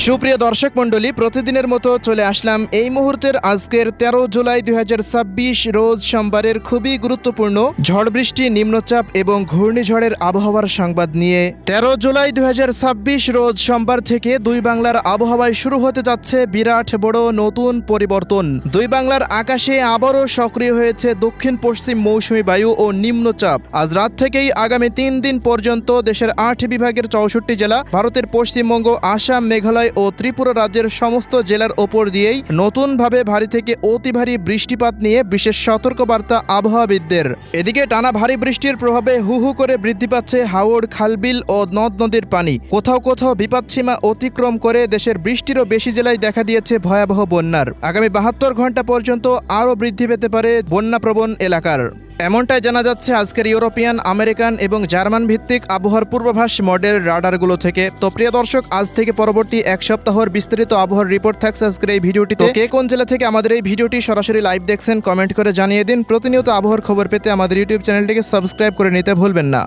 সুপ্রিয় দর্শক মণ্ডলী, প্রতিদিনের মতো চলে আসলাম এই মুহূর্তের আজকের ১৩ জুলাই ২০২৬ রোজ সোমবারের খুবই গুরুত্বপূর্ণ ঝড় বৃষ্টি, নিম্নচাপ এবং ঘূর্ণিঝড়ের আবহাওয়ার সংবাদ নিয়ে। ১৩ জুলাই ২০২৬ রোজ সোমবার থেকে দুই বাংলার আবহাওয়ায় শুরু হতে যাচ্ছে বিরাট বড় নতুন পরিবর্তন। দুই বাংলার আকাশে আবারও সক্রিয় হয়েছে দক্ষিণ পশ্চিম মৌসুমী বায়ু ও নিম্নচাপ। আজ রাত থেকেই আগামী ৩ দিন পর্যন্ত দেশের ৮ বিভাগের ৬৪ জেলা, ভারতের পশ্চিমবঙ্গ, আসাম, মেঘালয় ও ত্রিপুরা রাজ্যের সমস্ত জেলার ওপর দিয়েই নতুনভাবে ভারী থেকে অতি ভারী বৃষ্টিপাত নিয়ে বিশেষ সতর্কবার্তা আবহাওয়াবিদদের। এদিকে টানা ভারী বৃষ্টির প্রভাবে হু হু করে বৃদ্ধি পাচ্ছে হাওড়, খালবিল ও নদ নদীর পানি। কোথাও কোথাও বিপদসীমা অতিক্রম করে দেশের বৃষ্টিরও বেশি জেলায় দেখা দিয়েছে ভয়াবহ বন্যার। আগামী ৭২ ঘন্টা পর্যন্ত আরও বৃদ্ধি পেতে পারে বন্যাপ্রবণ এলাকার, এমনটাই জানা যাচ্ছে আজকের ইউরোপিয়ান, আমেরিকান এবং জার্মান ভিত্তিক আবহাওয়ার পূর্বাভাস মডেল রাডারগুলো থেকে। তো প্রিয় দর্শক, আজ থেকে পরবর্তী এক সপ্তাহের বিস্তারিত আবহাওয়ার রিপোর্ট থাকছে আজকের এই ভিডিওটিতে। কে কোন জেলা থেকে আমাদের এই ভিডিওটি সরাসরি লাইভ দেখছেন কমেন্ট করে জানিয়ে দিন। প্রতিনিয়ত আবহাওয়ার খবর পেতে আমাদের ইউটিউব চ্যানেলটিকে সাবস্ক্রাইব করে নিতে ভুলবেন না।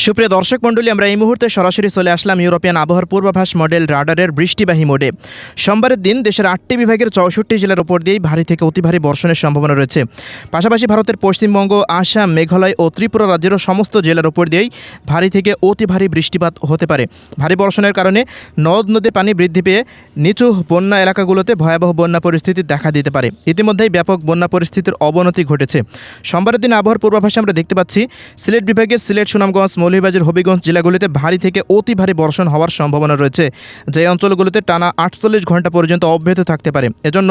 সুপ্রিয় দর্শক মণ্ডলী, আমরা এই মুহূর্তে সরাসরি চলে আসলাম ইউরোপিয়ান আবহাওয়ার পূর্বাভাস মডেল রাডারের বৃষ্টিবাহী মোডে। সোমবারের দিন দেশের ৮টি বিভাগের ৬৪ জেলার উপর দিয়েই ভারী থেকে অতি ভারী বর্ষণের সম্ভাবনা রয়েছে। পাশাপাশি ভারতের পশ্চিমবঙ্গ, আসাম, মেঘালয় ও ত্রিপুরা রাজ্যেরও সমস্ত জেলার উপর দিয়েই ভারী থেকে অতি ভারী বৃষ্টিপাত হতে পারে। ভারী বর্ষণের কারণে নদ নদী পানি বৃদ্ধি পেয়ে নিচু বন্যা এলাকাগুলোতে ভয়াবহ বন্যা পরিস্থিতি দেখা দিতে পারে। ইতিমধ্যেই ব্যাপক বন্যা পরিস্থিতির অবনতি ঘটেছে। সোমবারের দিন আবহাওয়ার পূর্বাভাসে আমরা দেখতে পাচ্ছি সিলেট বিভাগের সিলেট, সুনামগঞ্জ, মৌলভীবাজার, হবিগঞ্জ জেলাগুলিতে ভারী থেকে অতি ভারী বর্ষণ হওয়ার সম্ভাবনা রয়েছে, যে অঞ্চলগুলোতে টানা ৪৮ ঘন্টা পর্যন্ত অব্যাহত থাকতে পারে। এজন্য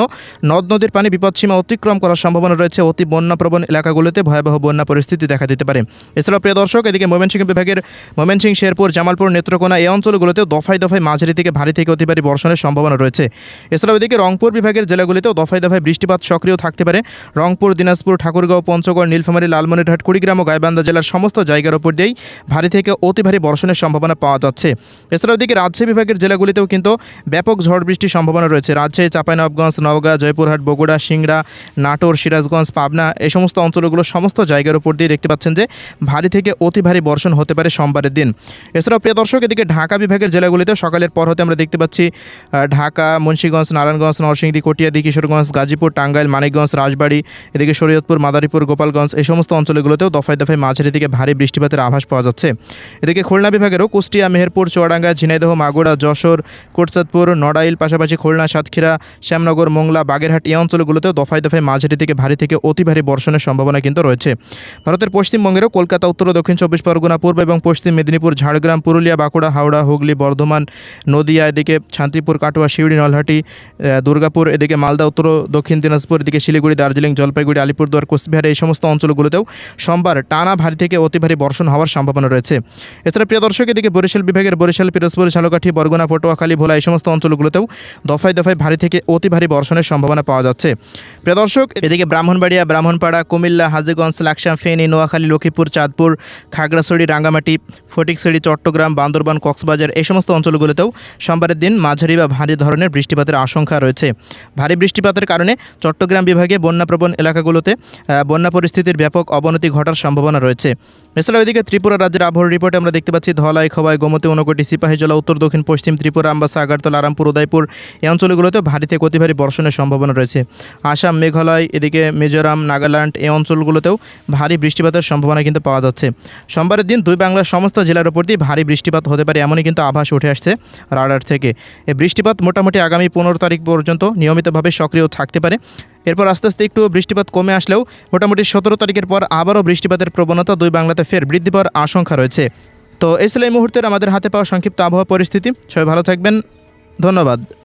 নদ নদীর পানি বিপদসীমা অতিক্রম করার সম্ভাবনা রয়েছে। অতি বন্যাপ্রবণ এলাকাগুলোতে ভয়াবহ বন্যা পরিস্থিতি দেখা দিতে পারে। এছাড়াও প্রিয় দর্শক, এদিকে ময়মনসিংহ বিভাগের ময়মনসিংহ, শেরপুর, জামালপুর, নেত্রকোনা এই অঞ্চলগুলোতেও দফায় দফায় মাঝারি থেকে ভারী থেকে অতি ভারী বর্ষণের সম্ভাবনা রয়েছে। এছাড়াও এদিকে রংপুর বিভাগের জেলাগুলিতেও দফায় দফায় বৃষ্টিপাত সক্রিয় থাকতে পারে। রংপুর, দিনাজপুর, ঠাকুরগাঁও, পঞ্চগড়, নীলফামারী, লালমনিরহাট, কুড়িগ্রাম ও গাইবান্ধা জেলার সমস্ত জায়গার উপর দিয়েই ভারী থেকে অতি ভারী বর্ষণের সম্ভাবনা পাওয়া যাচ্ছে। এছাড়াও দিকে রাজশাহী বিভাগের জেলাগুলিতেও কিন্তু ব্যাপক ঝড় বৃষ্টির সম্ভাবনা রয়েছে। রাজশাহী, চাঁপাইনবাবগঞ্জ, নওগাঁ, জয়পুরহাট, বগুড়া, সিংড়া, নাটোর, সিরাজগঞ্জ, পাবনা এই সমস্ত অঞ্চলগুলো সমস্ত জায়গার উপর দিয়ে দেখতে পাচ্ছেন যে ভারী থেকে অতি ভারী বর্ষণ হতে পারে সোমবারের দিন। এছাড়াও প্রিয় দর্শক, এদিকে ঢাকা বিভাগের জেলাগুলিতে সকালের পর হতে আমরা দেখতে পাচ্ছি ঢাকা, মুন্সিগঞ্জ, নারায়ণগঞ্জ, নরসিংদী, কটিয়াদী, কিশোরগঞ্জ, গাজীপুর, টাঙ্গাইল, মানিকগঞ্জ, রাজবাড়ী, এদিকে শরীয়তপুর, মাদারীপুর, গোপালগঞ্জ এই সমস্ত অঞ্চলগুলোতেও দফায় দফায় মাঝারি থেকে ভারী বৃষ্টিপাতের আভাস পাওয়া যাচ্ছে। এদিকে খুলনা বিভাগেরও কুষ্টিয়া, মেহেরপুর, চুয়াডাঙ্গা, ঝিনাইদহ, মাগুরা, যশোর, কোটচাঁদপুর, নড়াইল, পাশাপাশি খুলনা, সাতক্ষীরা, শ্যামনগর, মোংলা, বাগেরহাট এই অঞ্চলগুলোতেও দফায় দফায় মাঝারি থেকে ভারী থেকে অতি ভারী বর্ষণের সম্ভাবনা কিন্তু রয়েছে। ভারতের পশ্চিমবঙ্গেরও কলকাতা, উত্তর ও দক্ষিণ ২৪ পরগনা, পূর্ব এবং পশ্চিম মেদিনীপুর, ঝাড়গ্রাম, পুরুলিয়া, বাঁকুড়া, হাওড়া, হুগলি, বর্ধমান, নদিয়া, এদিকে শান্তিপুর, কাটোয়া, শিউড়ি, নলহাটি, দুর্গাপুর, এদিকে মালদা, উত্তর ও দক্ষিণ দিনাজপুর, এদিকে শিলিগুড়ি, দার্জিলিং, জলপাইগুড়ি, আলিপুরদুয়ার, কোচবিহার এই সমস্ত অঞ্চলগুলোতেও সোমবার টানা ভারী থেকে অতি ভারী বর্ষণ হওয়ার সম্ভাবনা রয়েছে। এছাড়া প্রিয় দর্শক, এদিকে বরিশাল বিভাগের বরিশাল, পিরোজপুর, ঝালকাঠি, বরগুনা, পটুয়াখালী, ভোলা এই সমস্ত অঞ্চলগুলোতেও দফায় দফায় ভারী থেকে অতি ভারী বর্ষণের সম্ভাবনা পাওয়া যাচ্ছে। প্রিয় দর্শক, এদিকে ব্রাহ্মণবাড়িয়া, ব্রাহ্মণপাড়া, কুমিল্লা, হাজীগঞ্জ, লাকসাম, ফেনী, নোয়াখালী, লক্ষ্মীপুর, চাঁদপুর, খাগড়াছড়ি, রাঙ্গামাটি, ফটিকছড়ি, চট্টগ্রাম, বান্দরবান, কক্সবাজার এই সমস্ত অঞ্চলগুলোতেও সোমবারের দিন মাঝারি বা ভারী ধরনের বৃষ্টিপাতের আশঙ্কা রয়েছে। ভারী বৃষ্টিপাতের কারণে চট্টগ্রাম বিভাগে বন্যাপ্রবণ এলাকাগুলোতে বন্যা পরিস্থিতির ব্যাপক অবনতি ঘটার সম্ভাবনা রয়েছে। এছাড়াও এদিকে ত্রিপুরা রাজ্যের আবহাওয়ার রিপোর্টে আমরা দেখতে পাচ্ছি ধলাই, খোয়াই, গোমতী, ঊনকোটি, সিপাহীজলা, উত্তর দক্ষিণ পশ্চিম ত্রিপুরা, আমবাসা, আগারতলা, আরামপুর, উদয়পুর এই অঞ্চলগুলোতেও ভারী থেকে অতি ভারী বর্ষণের সম্ভাবনা রয়েছে। আসাম, মেঘালয়, এদিকে মিজোরাম, নাগাল্যান্ড এই অঞ্চলগুলোতেও ভারী বৃষ্টিপাতের সম্ভাবনা কিন্তু পাওয়া যাচ্ছে। সোমবারের দিন দুই বাংলার সমস্ত জেলার উপর দিয়ে ভারী বৃষ্টিপাত হতে পারে এমনই কিন্তু আভাস উঠে আসছে রাডার থেকে। এই বৃষ্টিপাত মোটামুটি আগামী ১৫ তারিখ পর্যন্ত নিয়মিতভাবে সক্রিয় থাকতে পারে। এরপর আস্তে আস্তে একটু বৃষ্টিপাত কমে আসলেও মোটামুটি ১৭ তারিখের পর আবারও বৃষ্টিপাতের প্রবণতা দুই বাংলাতে ফের বৃদ্ধি পাওয়ার আশঙ্কা রয়েছে। তো এই ছিল এই মুহূর্তের আমাদের হাতে পাওয়া সংক্ষিপ্ত আবহাওয়া পরিস্থিতি। সবাই ভালো থাকবেন, ধন্যবাদ।